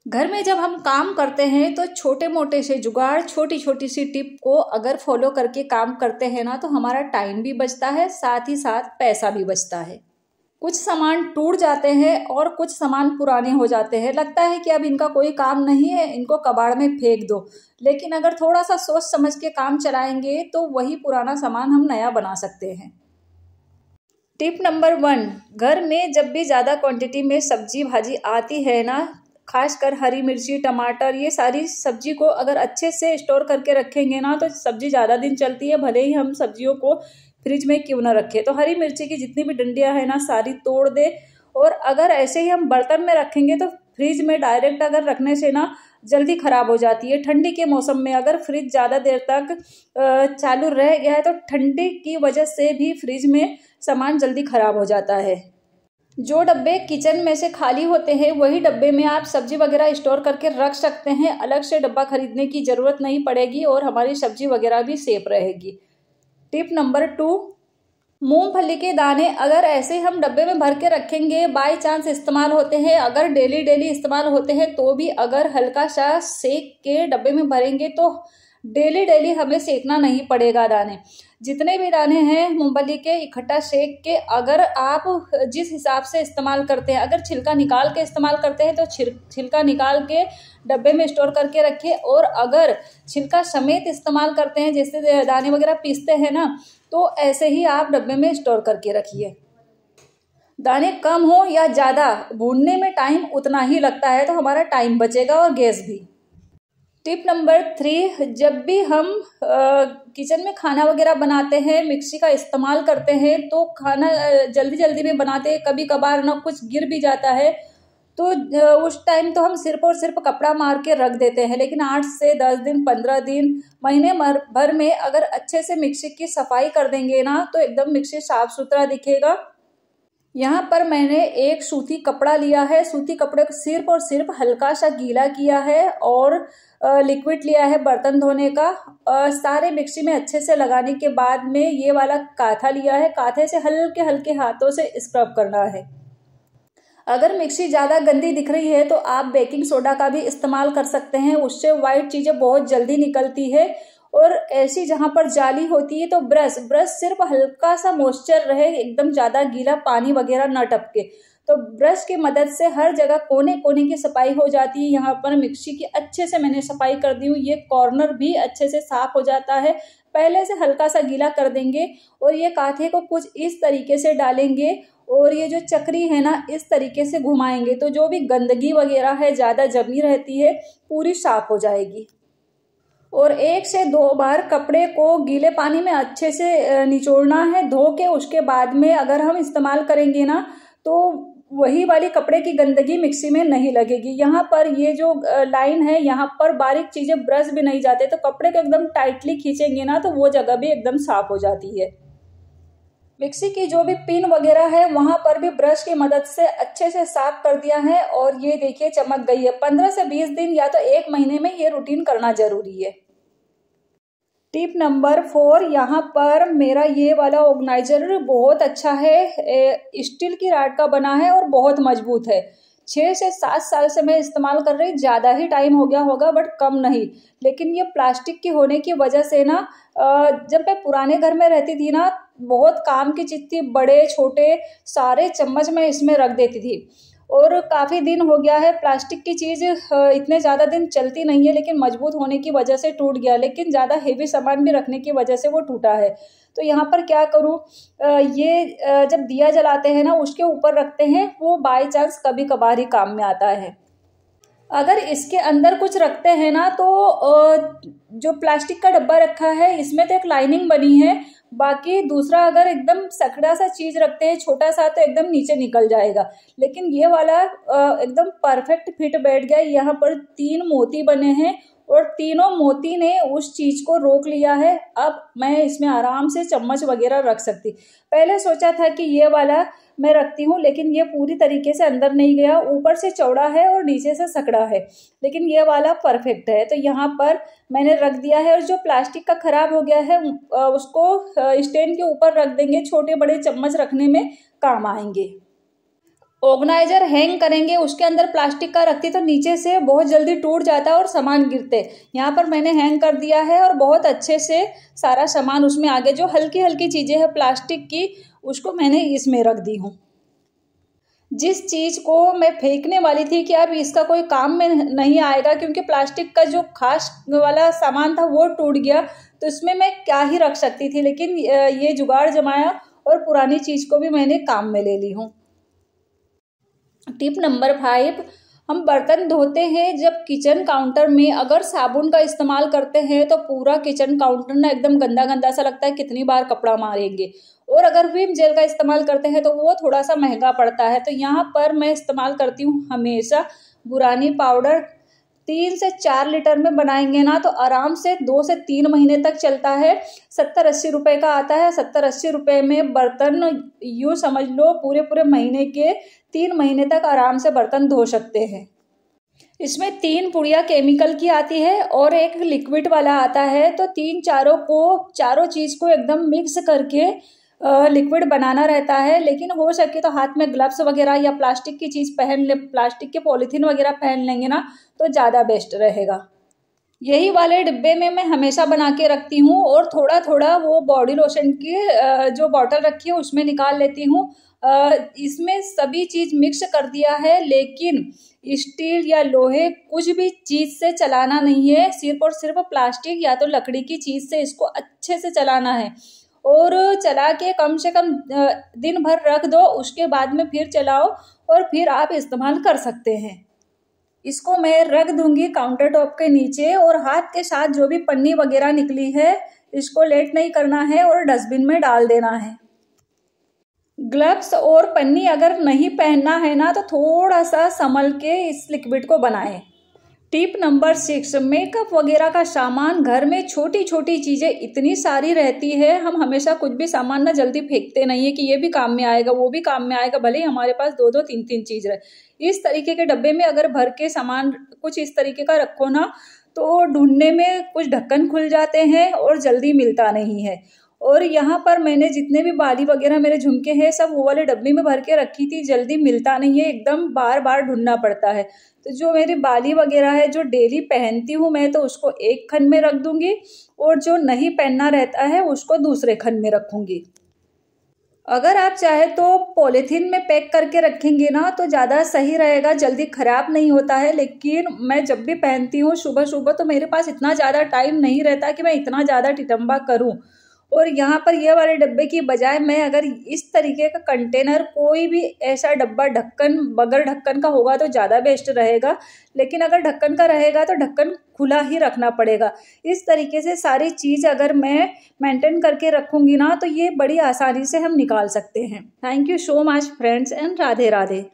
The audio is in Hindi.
घर में जब हम काम करते हैं तो छोटे मोटे से जुगाड़, छोटी छोटी सी टिप को अगर फॉलो करके काम करते हैं ना तो हमारा टाइम भी बचता है, साथ ही साथ पैसा भी बचता है। कुछ सामान टूट जाते हैं और कुछ सामान पुराने हो जाते हैं, लगता है कि अब इनका कोई काम नहीं है, इनको कबाड़ में फेंक दो। लेकिन अगर थोड़ा सा सोच समझ के काम चलाएंगे तो वही पुराना सामान हम नया बना सकते हैं। टिप नंबर 1, घर में जब भी ज़्यादा क्वांटिटी में सब्जी भाजी आती है ना, खासकर हरी मिर्ची, टमाटर, ये सारी सब्जी को अगर अच्छे से स्टोर करके रखेंगे ना तो सब्जी ज़्यादा दिन चलती है, भले ही हम सब्जियों को फ्रिज में क्यों ना रखें। तो हरी मिर्ची की जितनी भी डंडियां है ना सारी तोड़ दे, और अगर ऐसे ही हम बर्तन में रखेंगे तो फ्रिज में डायरेक्ट अगर रखने से ना जल्दी ख़राब हो जाती है। ठंडी के मौसम में अगर फ्रिज ज़्यादा देर तक चालू रह गया है तो ठंडी की वजह से भी फ्रिज में सामान जल्दी ख़राब हो जाता है। जो डब्बे किचन में से खाली होते हैं वही डब्बे में आप सब्जी वगैरह स्टोर करके रख सकते हैं। अलग से डब्बा खरीदने की ज़रूरत नहीं पड़ेगी और हमारी सब्जी वगैरह भी सेफ रहेगी। टिप नंबर 2, मूंगफली के दाने अगर ऐसे हम डब्बे में भर के रखेंगे, बाय चांस इस्तेमाल होते हैं, अगर डेली डेली इस्तेमाल होते हैं तो भी अगर हल्का सा सेक के डब्बे में भरेंगे तो डेली डेली हमें सेकना नहीं पड़ेगा। दाने जितने भी दाने हैं मूंगफली के इकट्ठा सेक के, अगर आप जिस हिसाब से इस्तेमाल करते हैं, अगर छिलका निकाल के इस्तेमाल करते हैं तो छिलका निकाल के डब्बे में स्टोर करके रखें, और अगर छिलका समेत इस्तेमाल करते हैं जैसे दाने वगैरह पीसते हैं ना, तो ऐसे ही आप डब्बे में स्टोर करके रखिए। दाने कम हो या ज़्यादा, भूनने में टाइम उतना ही लगता है तो हमारा टाइम बचेगा और गैस भी। टिप नंबर 3, जब भी हम किचन में खाना वगैरह बनाते हैं, मिक्सी का इस्तेमाल करते हैं तो खाना जल्दी जल्दी में बनाते हैं, कभी कभार ना कुछ गिर भी जाता है तो उस टाइम तो हम सिर्फ और सिर्फ कपड़ा मार के रख देते हैं। लेकिन 8 से 10 दिन, 15 दिन, महीने भर में अगर अच्छे से मिक्सी की सफाई कर देंगे ना तो एकदम मिक्सी साफ सुथरा दिखेगा। यहाँ पर मैंने एक सूती कपड़ा लिया है, सूती कपड़े को सिर्फ और सिर्फ हल्का सा गीला किया है और लिक्विड लिया है बर्तन धोने का। सारे मिक्सी में अच्छे से लगाने के बाद में ये वाला काथा लिया है, काथे से हल्के हल्के हाथों से स्क्रब करना है। अगर मिक्सी ज़्यादा गंदी दिख रही है तो आप बेकिंग सोडा का भी इस्तेमाल कर सकते हैं, उससे वाइट चीज़ें बहुत जल्दी निकलती है। और ऐसी जहाँ पर जाली होती है तो ब्रश सिर्फ हल्का सा मॉइस्चर रहे, एकदम ज़्यादा गीला पानी वगैरह न टपके, तो ब्रश की मदद से हर जगह कोने कोने की सफाई हो जाती है। यहाँ पर मिक्सी की अच्छे से मैंने सफाई कर दी हूँ, ये कॉर्नर भी अच्छे से साफ हो जाता है। पहले से हल्का सा गीला कर देंगे और ये काथे को कुछ इस तरीके से डालेंगे और ये जो चक्री है ना इस तरीके से घुमाएंगे तो जो भी गंदगी वगैरह है ज़्यादा जमी रहती है पूरी साफ हो जाएगी। और 1 से 2 बार कपड़े को गीले पानी में अच्छे से निचोड़ना है, धो के उसके बाद में अगर हम इस्तेमाल करेंगे ना तो वही वाली कपड़े की गंदगी मिक्सी में नहीं लगेगी। यहाँ पर ये जो लाइन है यहाँ पर बारीक चीजें ब्रश भी नहीं जाते, तो कपड़े को एकदम टाइटली खींचेंगे ना तो वो जगह भी एकदम साफ हो जाती है। मिक्सी की जो भी पिन वगैरह है वहां पर भी ब्रश की मदद से अच्छे से साफ कर दिया है और ये देखिए चमक गई है। 15 से 20 दिन या तो 1 महीने में ये रूटीन करना जरूरी है। टिप नंबर 4, यहाँ पर मेरा ये वाला ऑर्गेनाइजर बहुत अच्छा है, स्टील की रॉड का बना है और बहुत मजबूत है। 6 से 7 साल से मैं इस्तेमाल कर रही, ज़्यादा ही टाइम हो गया होगा बट कम नहीं। लेकिन ये प्लास्टिक की होने की वजह से ना जब मैं पुराने घर में रहती थी ना बहुत काम की चीज़ थी, बड़े छोटे सारे चम्मच मैं इसमें रख देती थी और काफ़ी दिन हो गया है। प्लास्टिक की चीज़ इतने ज़्यादा दिन चलती नहीं है लेकिन मजबूत होने की वजह से टूट गया, लेकिन ज़्यादा हेवी सामान भी रखने की वजह से वो टूटा है। तो यहाँ पर क्या करूँ, ये जब दिया जलाते हैं ना उसके ऊपर रखते हैं, वो बाय चांस कभी कभार ही काम में आता है। अगर इसके अंदर कुछ रखते हैं ना तो जो प्लास्टिक का डब्बा रखा है इसमें तो एक लाइनिंग बनी है, बाकी दूसरा अगर एकदम सकड़ा सा चीज रखते हैं छोटा सा तो एकदम नीचे निकल जाएगा। लेकिन ये वाला एकदम परफेक्ट फिट बैठ गया। यहाँ पर 3 मोती बने हैं और तीनों मोती ने उस चीज को रोक लिया है। अब मैं इसमें आराम से चम्मच वगैरह रख सकती। पहले सोचा था कि ये वाला मैं रखती हूँ लेकिन ये पूरी तरीके से अंदर नहीं गया, ऊपर से चौड़ा है और नीचे से सकड़ा है, लेकिन ये वाला परफेक्ट है। तो यहाँ पर मैंने रख दिया है और जो प्लास्टिक का खराब हो गया है उसको स्टैंड के ऊपर रख देंगे, छोटे बड़े चम्मच रखने में काम आएंगे। ऑर्गेनाइजर हैंग करेंगे उसके अंदर प्लास्टिक का रखती तो नीचे से बहुत जल्दी टूट जाता और सामान गिरते। यहाँ पर मैंने हैंग कर दिया है और बहुत अच्छे से सारा सामान उसमें आगे जो हल्की हल्की चीज़ें हैं प्लास्टिक की उसको मैंने इसमें रख दी हूँ। जिस चीज़ को मैं फेंकने वाली थी कि अब इसका कोई काम में नहीं आएगा क्योंकि प्लास्टिक का जो खास वाला सामान था वो टूट गया, तो इसमें मैं क्या ही रख सकती थी, लेकिन ये जुगाड़ जमाया और पुरानी चीज़ को भी मैंने काम में ले ली हूँ। टिप नंबर 5, हम बर्तन धोते हैं जब किचन काउंटर में अगर साबुन का इस्तेमाल करते हैं तो पूरा किचन काउंटर ना एकदम गंदा गंदा सा लगता है, कितनी बार कपड़ा मारेंगे। और अगर विम जेल का इस्तेमाल करते हैं तो वो थोड़ा सा महंगा पड़ता है। तो यहाँ पर मैं इस्तेमाल करती हूँ हमेशा बुरानी पाउडर। 3 से 4 लीटर में बनाएंगे ना तो आराम से 2 से 3 महीने तक चलता है। 70-80 रुपए का आता है। 70-80 रुपए में बर्तन यूँ समझ लो पूरे महीने के 3 महीने तक आराम से बर्तन धो सकते हैं। इसमें 3 पुड़िया केमिकल की आती है और एक लिक्विड वाला आता है। तो चारों चीज़ को एकदम मिक्स करके लिक्विड बनाना रहता है। लेकिन हो सके तो हाथ में ग्लव्स वगैरह या प्लास्टिक की चीज़ पहन ले, प्लास्टिक के पॉलीथीन वगैरह पहन लेंगे ना तो ज़्यादा बेस्ट रहेगा। यही वाले डिब्बे में मैं हमेशा बना के रखती हूँ और थोड़ा थोड़ा वो बॉडी लोशन की जो बॉटल रखी है उसमें निकाल लेती हूँ। इसमें सभी चीज़ मिक्स कर दिया है, लेकिन स्टील या लोहे कुछ भी चीज़ से चलाना नहीं है, सिर्फ और सिर्फ प्लास्टिक या तो लकड़ी की चीज़ से इसको अच्छे से चलाना है। और चला के कम से कम दिन भर रख दो, उसके बाद में फिर चलाओ और फिर आप इस्तेमाल कर सकते हैं। इसको मैं रख दूंगी काउंटर टॉप के नीचे और हाथ के साथ जो भी पन्नी वगैरह निकली है इसको लेट नहीं करना है और डस्टबिन में डाल देना है। ग्लव्स और पन्नी अगर नहीं पहनना है ना तो थोड़ा सा संभल के इस लिक्विड को बनाएं। टिप नंबर 6, मेकअप वगैरह का सामान। घर में छोटी छोटी चीज़ें इतनी सारी रहती है, हम हमेशा कुछ भी सामान ना जल्दी फेंकते नहीं है कि ये भी काम में आएगा वो भी काम में आएगा, भले ही हमारे पास 2-2 3-3 चीज़ रहे। इस तरीके के डब्बे में अगर भर के सामान कुछ इस तरीके का रखो ना तो ढूंढने में कुछ ढक्कन खुल जाते हैं और जल्दी मिलता नहीं है। और यहाँ पर मैंने जितने भी बाली वगैरह मेरे झुमके हैं सब वो वाले डब्बे में भर के रखी थी, जल्दी मिलता नहीं है, एकदम बार बार ढूंढना पड़ता है। तो जो मेरी बाली वगैरह है जो डेली पहनती हूँ मैं तो उसको एक खन में रख दूंगी और जो नहीं पहनना रहता है उसको दूसरे खन में रखूंगी। अगर आप चाहे तो पॉलीथीन में पैक करके रखेंगे ना तो ज़्यादा सही रहेगा, जल्दी ख़राब नहीं होता है। लेकिन मैं जब भी पहनती हूँ सुबह सुबह तो मेरे पास इतना ज़्यादा टाइम नहीं रहता कि मैं इतना ज़्यादा टिटम्बा करूँ। और यहाँ पर ये वाले डब्बे की बजाय मैं अगर इस तरीके का कंटेनर कोई भी ऐसा डब्बा ढक्कन बगैर ढक्कन का होगा तो ज़्यादा बेस्ट रहेगा। लेकिन अगर ढक्कन का रहेगा तो ढक्कन खुला ही रखना पड़ेगा। इस तरीके से सारी चीज़ अगर मैं मेंटेन करके रखूँगी ना तो ये बड़ी आसानी से हम निकाल सकते हैं। Thank you so much friends and Radhe Radhe.